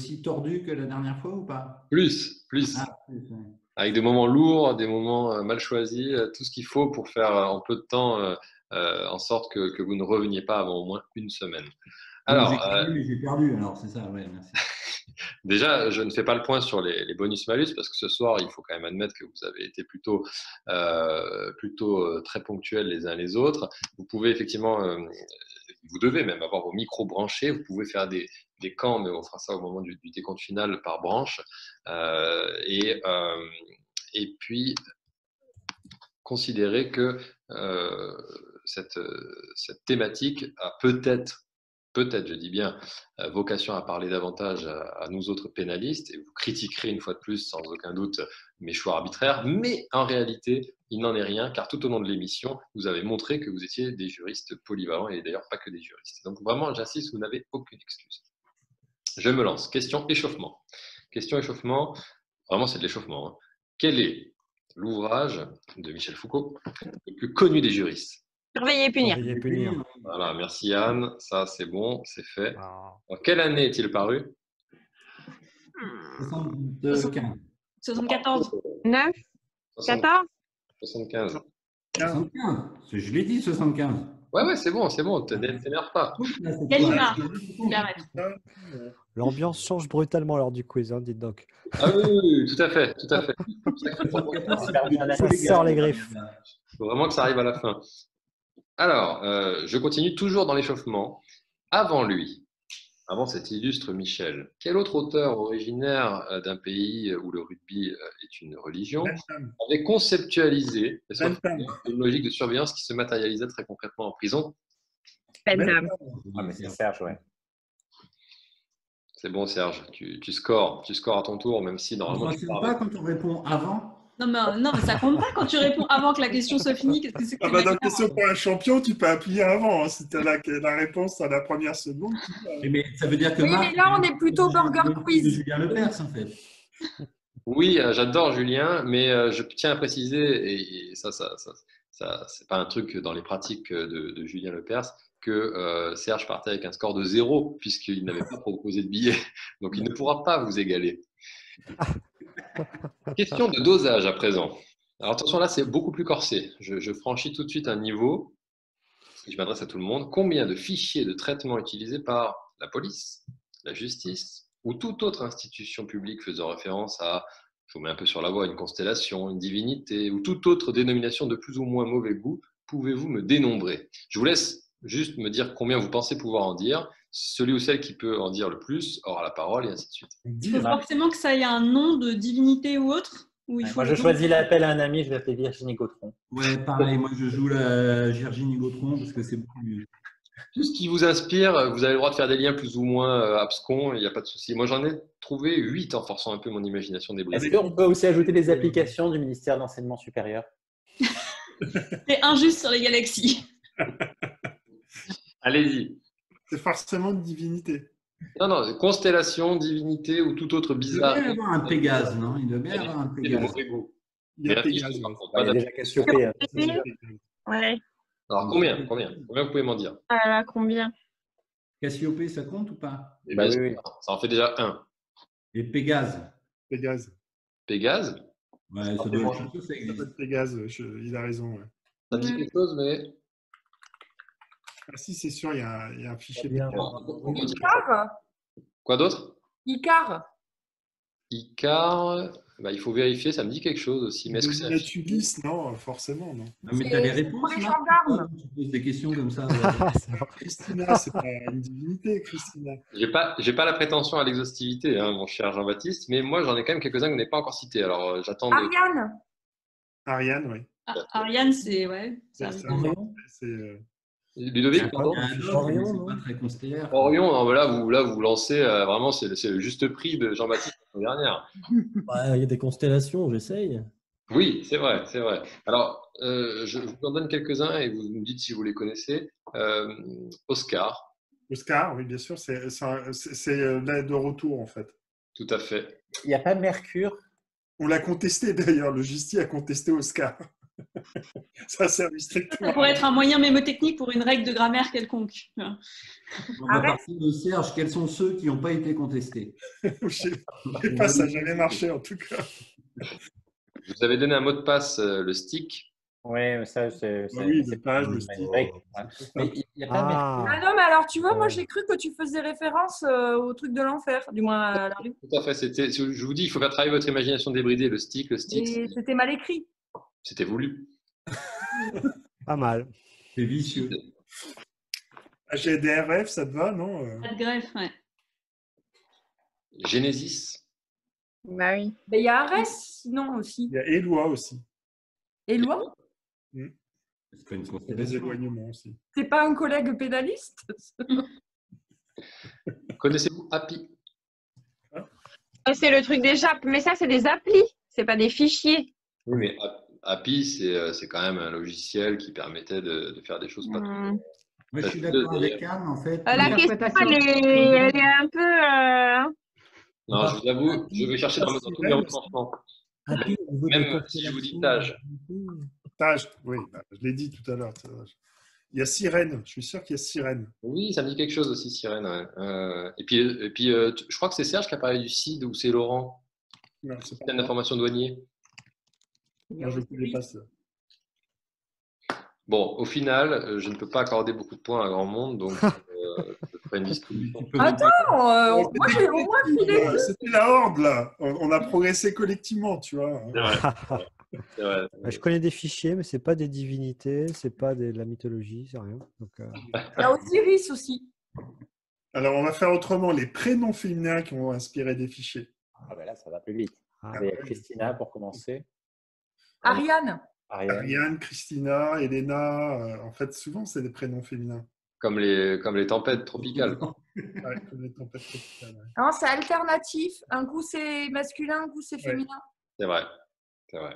aussi tordu que la dernière fois ou pas? Plus. Ah, plus, ouais. Avec des moments lourds, des moments mal choisis, tout ce qu'il faut pour faire en peu de temps en sorte que vous ne reveniez pas avant au moins une semaine. Donc j'ai Alors, gagné, mais j'ai perdu. Alors c'est ça, ouais, merci. déjà, je ne fais pas le point sur les bonus-malus parce que ce soir, il faut quand même admettre que vous avez été plutôt très ponctuels les uns les autres. Vous pouvez effectivement, vous devez même avoir vos micros branchés. Vous pouvez faire des camps, mais on fera ça au moment du décompte final par branche. Et puis, considérer que cette thématique a peut-être, je dis bien, vocation à parler davantage à nous autres pénalistes, et vous critiquerez une fois de plus, sans aucun doute, mes choix arbitraires, mais en réalité, il n'en est rien, car tout au long de l'émission, vous avez montré que vous étiez des juristes polyvalents, et d'ailleurs pas que des juristes. Donc vraiment, j'insiste, vous n'avez aucune excuse. Je me lance. Question échauffement. Question échauffement, vraiment c'est de l'échauffement. Hein. Quel est l'ouvrage de Michel Foucault le plus connu des juristes? Surveiller et punir. Surveiller et punir. Voilà, merci Anne, ça c'est bon, c'est fait. Ah. En quelle année est-il paru? 75. 74. 9. 14. 75. 75. Je l'ai dit, 75. Ouais, c'est bon, t'énerve pas. Gallimard. L'ambiance change brutalement lors du quiz, hein, dites donc. Ah oui, tout à fait. Ça sort les griffes. Il faut vraiment que ça arrive à la fin. Alors, je continue toujours dans l'échauffement. Avant lui, avant cet illustre Michel, quel autre auteur originaire d'un pays où le rugby est une religion avait conceptualisé une logique de surveillance qui se matérialisait très concrètement en prison? Bentham. Ah, mais c'est Serge, ouais. C'est bon, Serge, tu scores à ton tour, même si On normalement ne tu fonctionne pars. pas quand on répond avant. Non, mais ça compte pas quand tu réponds avant que la question soit finie. Qu'est-ce que c'est que Ah bah, dans question pour un champion, tu peux appuyer avant. Hein. Si tu as la réponse à la première seconde, tu peux. Mais ça veut dire que Oui, Marc, mais là, on est plutôt burger de quiz. Julien Lepers, en fait. Oui, j'adore Julien, mais je tiens à préciser, et ça c'est pas un truc dans les pratiques de Julien Lepers, que Serge partait avec un score de 0 puisqu'il n'avait pas proposé de billet. Donc il ne pourra pas vous égaler. Question de dosage à présent. Alors attention, là c'est beaucoup plus corsé. Je franchis tout de suite un niveau. Je m'adresse à tout le monde. Combien de fichiers de traitement utilisés par la police, la justice ou toute autre institution publique faisant référence à, je vous mets un peu sur la voie, une constellation, une divinité ou toute autre dénomination de plus ou moins mauvais goût, pouvez-vous me dénombrer? Je vous laisse juste me dire combien vous pensez pouvoir en dire. Celui ou celle qui peut en dire le plus aura la parole et ainsi de suite. Il faut forcément que ça ait un nom de divinité ou autre ou il faut Moi, je choisis l'appel à un ami, je vais appeler Virginie Gautron. Ouais, pareil, moi je joue la Virginie Gautron parce que c'est beaucoup mieux. Tout ce qui vous inspire, vous avez le droit de faire des liens plus ou moins abscons, il n'y a pas de souci. Moi, j'en ai trouvé 8 en forçant un peu mon imagination des Est-ce qu'on peut aussi ajouter des applications du ministère de l'Enseignement supérieur? C'est injuste sur les galaxies. Allez-y. C'est forcément une divinité. Non, constellation, divinité ou tout autre bizarre. Il doit bien avoir un Pégase, non? Il doit bien avoir un Pégase. Il y a Pégase. Il y a déjà Cassiopée. Hein. Ouais. Alors, combien vous pouvez m'en dire? Ah là, combien? Cassiopée, ça compte ou pas? Eh bien, oui. Ça en fait déjà un. Et Pégase? Pégase. Pégase? Ouais, ça doit être ça existe. Pégase, il a raison. Ouais. Ça me dit quelque chose, mais. Ah si, c'est sûr, il y a un fichier. Icar. Quoi d'autre? Icar. Icar, il faut vérifier, ça me dit quelque chose aussi. Mais est-ce que c'est Ulysse, non, forcément, non. Non, mais tu as les réponses, pour les Marc, gendarmes. tu poses des questions comme ça. Christina, c'est pas une divinité, Christina. J'ai pas la prétention à l'exhaustivité, hein, mon cher Jean-Baptiste, mais moi j'en ai quand même quelques-uns que vous n'avez pas encore cités. Alors j'attends. Ariane. Ariane, oui. Ariane, c'est. Ouais, C'est Ludovic, pardon? Orion, c'est pas très constellaire. Orion, non, là vous lancez vraiment, c'est le juste prix de Jean-Baptiste l'année dernière. Il y a des constellations, j'essaye. Oui, c'est vrai. Alors, je vous en donne quelques-uns et vous me dites si vous les connaissez. Oscar. Oscar, oui, bien sûr, c'est l'aide de retour, en fait. Tout à fait. Il n'y a pas Mercure? On l'a contesté, d'ailleurs. Le justice a contesté Oscar. Ça sert Ça strictement. pourrait être un moyen mémotechnique pour une règle de grammaire quelconque. On va partir de Serge. Quels sont ceux qui n'ont pas été contestés? Je sais pas, ça n'a jamais marché en tout cas. Je vous avais donné un mot de passe, le stick. Oui, mais ça, c'est Oui, c'est le page, le c'est style. vrai. Mais il n'y a pas Ah Ah, non, mais alors, tu vois, moi, j'ai cru que tu faisais référence au truc de l'enfer, du moins à la rue. Tout à fait. Je vous dis, il faut faire travailler votre imagination débridée. Le stick, Et c'était mal écrit. c'était voulu. pas mal. C'est vicieux. GDRF, ça te va, non Pas de greffe, ouais. Genesis. Bah oui. Mais il y a Arès, sinon aussi. Il y a Éloi aussi. Éloi, C'est pas une Les constellation. éloignements aussi. c'est pas un collègue pédaliste? Connaissez-vous Happy? C'est le truc des JAP, mais ça, c'est des applis, c'est pas des fichiers. Oui, mais Happy, c'est quand même un logiciel qui permettait de faire des choses pas trop. Moi, je suis d'accord avec Anne, en fait. La question, elle est un peu. Non, je vous avoue, je vais chercher dans tous mes recensements. Happy, au niveau des Même si je vous dis constellations, Tage. Tage, oui, je l'ai dit tout à l'heure. Il y a Sirène, je suis sûr qu'il y a Sirène. Oui, ça me dit quelque chose aussi, Sirène. Ouais. Et puis, je crois que c'est Serge qui a parlé du CID ou c'est Laurent, Non, c'est pas système d'information douanier. moi, je ne connais pas ça. Bon, au final, je ne peux pas accorder beaucoup de points à grand monde, donc je ferai une distribution. Attends, moi, j'ai au moins filé. C'était la horde, là. On a progressé collectivement, tu vois. C'est vrai. C'est vrai. Bah, je connais des fichiers, mais c'est pas des divinités, c'est pas de la mythologie, c'est rien. Donc, Il y a Osiris aussi. Alors, on va faire autrement. Les prénoms féminins qui ont inspiré des fichiers. Ah ben là, ça va plus vite. ah, Il y a Christina pour commencer. Ariane. Ariane. Ariane, Christina, Elena. En fait, souvent, c'est des prénoms féminins. Comme les tempêtes tropicales. Ouais, comme les tempêtes tropicales, ouais. Non, c'est alternatif. Un coup, c'est masculin, un coup, c'est féminin. C'est vrai. C'est vrai.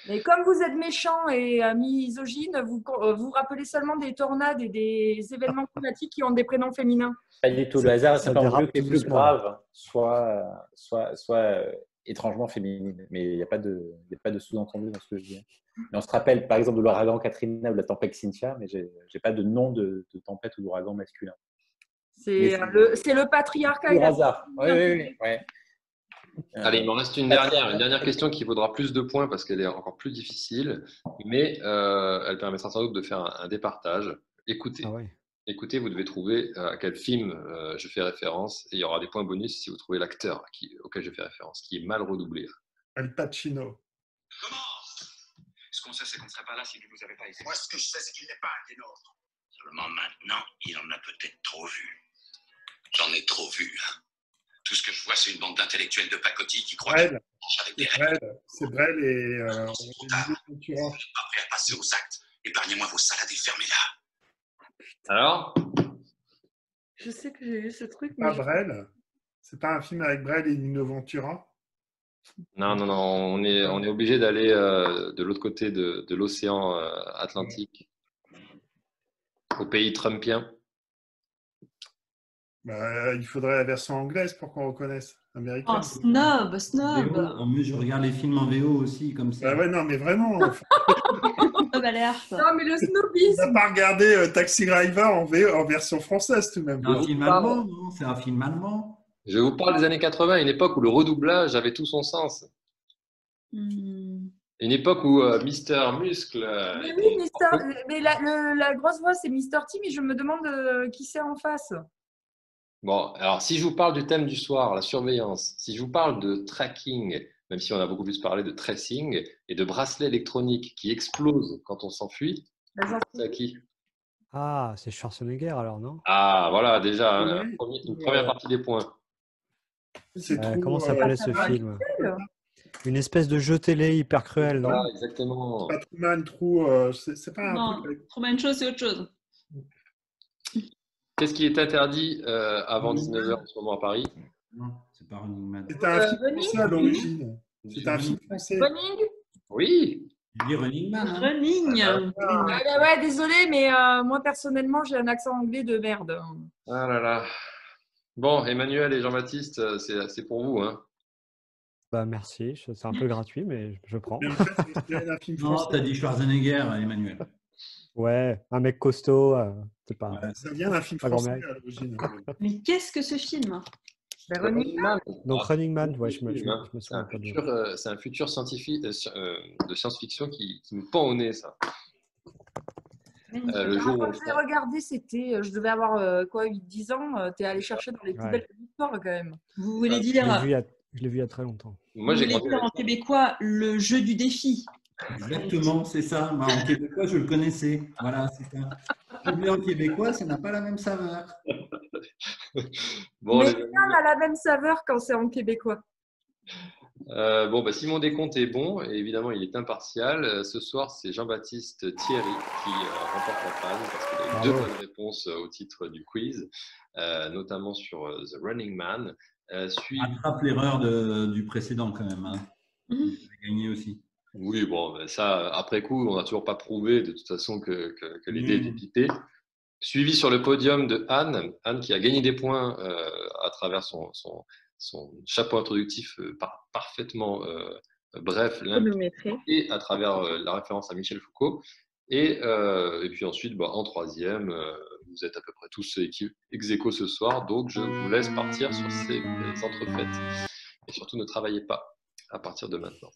Mais comme vous êtes méchant et misogyne, vous rappelez seulement des tornades et des événements climatiques qui ont des prénoms féminins. Pas du tout. Le hasard, ça c'est pas dérape un qui est tout plus doucement. grave, soit étrangement féminine. Mais il n'y a pas de sous-entendu dans ce que je dis. Mais on se rappelle, par exemple, de l'ouragan Katrina ou de la tempête Cynthia, mais je n'ai pas de nom de tempête ou d'ouragan masculin. C'est le patriarcat. Pur hasard. Oui. Allez, il m'en reste une dernière question qui vaudra plus de points parce qu'elle est encore plus difficile, mais elle permettra sans doute de faire un départage. Écoutez, ah ouais. écoutez, vous devez trouver à quel film je fais référence et il y aura des points bonus si vous trouvez l'acteur auquel je fais référence, qui est mal redoublé. Al Pacino. Ce qu'on sait, c'est qu'on ne serait pas là si vous ne nous avez pas été. Moi, ce que je sais, c'est qu'il n'est pas un des nôtres. Seulement maintenant, il en a peut-être trop vu. J'en ai trop vu, hein. Tout ce que je vois, c'est une bande d'intellectuels de pacotille qui croient Brel. avec des règles. C'est Brel et Je suis pas prêt à passer aux actes. Épargnez-moi vos salades et fermez-la. Alors, Je sais que j'ai vu ce truc. pas Brel. C'est pas un film avec Brel et Nino Ventura. non, on est obligé d'aller de l'autre côté de l'océan Atlantique, au pays trumpien. Bah, il faudrait la version anglaise pour qu'on reconnaisse. Américaine. Oh, snob. VO, mais je regarde les films en VO aussi, comme ça. Bah ouais, non, mais vraiment. Snob alerte. Non, mais le On snobisme. n'a pas regardé Taxi Driver en version française tout de même. C'est un film allemand, non? C'est un film allemand. Je vous parle des années 80, une époque où le redoublage avait tout son sens. Une époque où Mister Muscle. Mais oui, mais la grosse voix, c'est Mr. T, mais je me demande qui c'est en face. Bon, alors si je vous parle du thème du soir, la surveillance, si je vous parle de tracking, même si on a beaucoup plus parlé de tracing, et de bracelets électroniques qui explosent quand on s'enfuit, c'est à qui? Ah, c'est Schwarzenegger alors, non? Ah, voilà, déjà, Oui. une première partie des points. C'est trop, Comment s'appelait ce film? Une espèce de jeu télé hyper cruel, non? Ah, exactement. Pas Truman, trop. C'est pas un Non, truc avec- trop bonne chose, c'est autre chose. Qu'est-ce qui est interdit avant 19h en ce moment à Paris? Non, c'est pas Running Man. C'était un film français à l'origine. C'était un film français. Running. Oui. Il dit Running Man. Hein. Running. Ouais, désolé, mais moi personnellement, j'ai un accent anglais de merde. Ah là là. Bon, Emmanuel et Jean-Baptiste, c'est pour vous. Hein. Bah, merci, c'est un peu gratuit, mais je prends. Mais en fait, c'est inspiré d'un film Non, français. t'as dit Schwarzenegger, Emmanuel. Ouais, un mec costaud, c'est pas, Ça vient d'un film pas grand français mec. à l'origine. Mais qu'est-ce que ce film? Ben, Running Man. Donc Running Man, ouais, je me C'est souviens pas bien. c'est un futur scientifique de science-fiction qui me pend au nez, ça. Le jour où Quand j'ai regardé, c'était, je devais avoir quoi, 8-10 ans. Tu es allé chercher dans les Ouais. poubelles de l'histoire quand même. Vous voulez Je dire, l'ai vu il y a très longtemps. moi, vous j'ai voulez grandi dire en avec ça. québécois le jeu du défi? Exactement, c'est ça. Moi, en québécois, je le connaissais. Voilà, c'est ça. Je le mets en québécois, ça n'a pas la même saveur. Bon, Mais les rien amis, n'a la même saveur quand c'est en québécois. bon, bah, si mon décompte est bon, et évidemment il est impartial, ce soir c'est Jean-Baptiste Thierry qui remporte la panne parce qu'il a eu Bravo. 2 bonnes réponses au titre du quiz, notamment sur The Running Man. Suivi... Attrape l'erreur du précédent quand même. Hein. Il a gagné aussi. Oui, bon, ben ça, après coup, on n'a toujours pas prouvé de toute façon que les dés étaient pipés. Suivi sur le podium de Anne, Anne qui a gagné des points à travers son chapeau introductif parfaitement bref, limpide, et à travers la référence à Michel Foucault. Et puis ensuite, bah, en troisième, vous êtes à peu près tous ex aequo ce soir, donc je vous laisse partir sur ces entrefaites. Et surtout, ne travaillez pas à partir de maintenant.